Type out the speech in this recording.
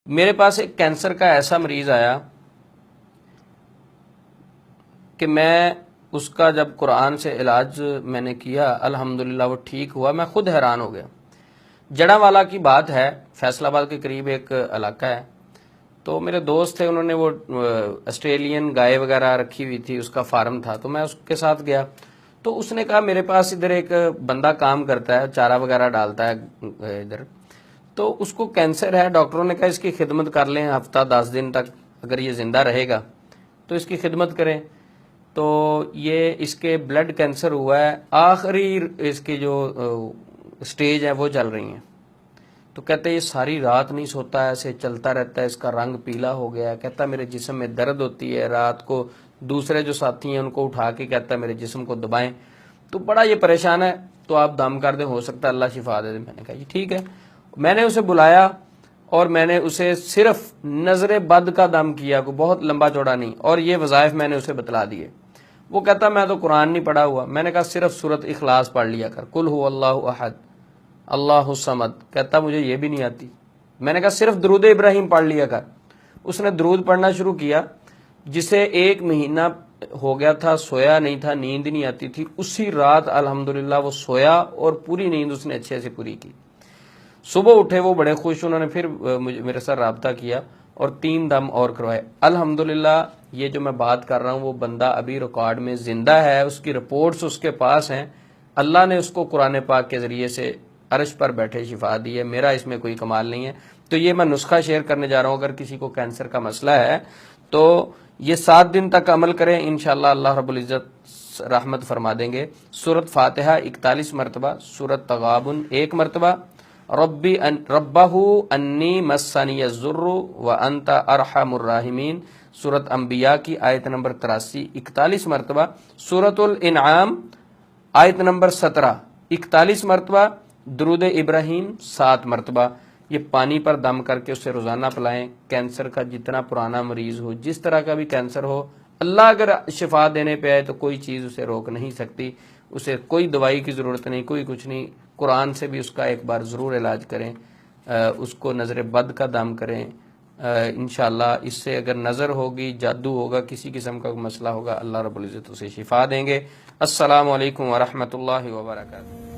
میرے پاس ایک کینسر کا ایسا مریض آیا کہ میں اس کا جب قرآن سے علاج میں نے کیا الحمدللہ وہ ٹھیک ہوا. میں خود حیران ہو گیا. جڑا والا کی بات ہے، فیصل آباد کے قریب ایک علاقہ ہے. تو میرے دوست تھے، انہوں نے وہ آسٹریلین گائے وغیرہ رکھی ہوئی تھی، اس کا فارم تھا، تو میں اس کے ساتھ گیا. تو اس نے کہا میرے پاس ادھر ایک بندہ کام کرتا ہے، چارہ وغیرہ ڈالتا ہے ادھر، تو اس کو کینسر ہے. ڈاکٹروں نے کہا اس کی خدمت کر لیں، ہفتہ 10 دن تک اگر یہ زندہ رہے گا تو اس کی خدمت کریں. تو یہ اس کے بلڈ کینسر ہوا ہے، آخری اس کی جو سٹیج ہے وہ چل رہی ہیں. تو کہتے ہیں یہ ساری رات نہیں سوتا ہے، ایسے چلتا رہتا ہے، اس کا رنگ پیلا ہو گیا ہے. کہتا ہے میرے جسم میں درد ہوتی ہے، رات کو دوسرے جو ساتھی ہیں ان کو اٹھا کے کہتا ہے میرے جسم کو دبائیں. تو بڑا یہ پریشان ہے، تو آپ دم کر دیں، ہو سکتا ہے اللہ شفا دے دے. میں نے کہا جی ٹھیک ہے. میں نے اسے بلایا اور میں نے اسے صرف نظر بد کا دم کیا، کو بہت لمبا چوڑا نہیں، اور یہ وظائف میں نے اسے بتلا دیے. وہ کہتا میں تو قرآن نہیں پڑھا ہوا. میں نے کہا صرف سورت اخلاص پڑھ لیا کر، قل هو اللہ احد اللہ الصمد. کہتا مجھے یہ بھی نہیں آتی. میں نے کہا صرف درود ابراہیم پڑھ لیا کر. اس نے درود پڑھنا شروع کیا. جسے 1 مہینہ ہو گیا تھا سویا نہیں تھا، نیند نہیں آتی تھی، اسی رات الحمدللہ وہ سویا اور پوری نیند اس نے اچھے سے پوری کی. صبح اٹھے وہ بڑے خوش، انہوں نے پھر میرے ساتھ رابطہ کیا اور 3 دم اور کروائے. الحمدللہ یہ جو میں بات کر رہا ہوں وہ بندہ ابھی ریکارڈ میں زندہ ہے، اس کی رپورٹس اس کے پاس ہیں. اللہ نے اس کو قرآن پاک کے ذریعے سے عرش پر بیٹھے شفا دی ہے. میرا اس میں کوئی کمال نہیں ہے. تو یہ میں نسخہ شیئر کرنے جا رہا ہوں. اگر کسی کو کینسر کا مسئلہ ہے تو یہ 7 دن تک عمل کریں، انشاءاللہ اللہ رب العزت رحمت فرما دیں گے. سورت فاتحہ 41 مرتبہ، سورت تغابن 1 مرتبہ، ربہ انی مسنی الضر وانت ارحم الراحمین، سورت انبیاء کی آیت نمبر 83 41 مرتبہ، سورت الانعام آیت نمبر 17 41 مرتبہ، درود ابراہیم 7 مرتبہ. یہ پانی پر دم کر کے اسے روزانہ پلائیں. کینسر کا جتنا پرانا مریض ہو، جس طرح کا بھی کینسر ہو، اللہ اگر شفا دینے پہ آئے تو کوئی چیز اسے روک نہیں سکتی. اسے کوئی دوائی کی ضرورت نہیں، کوئی کچھ نہیں. قرآن سے بھی اس کا ایک بار ضرور علاج کریں. اس کو نظر بد کا دم کریں. انشاءاللہ اس سے اگر نظر ہوگی، جادو ہوگا، کسی قسم کا مسئلہ ہوگا، اللہ رب العزت اسے شفا دیں گے. السلام علیکم ورحمۃ اللہ وبرکاتہ.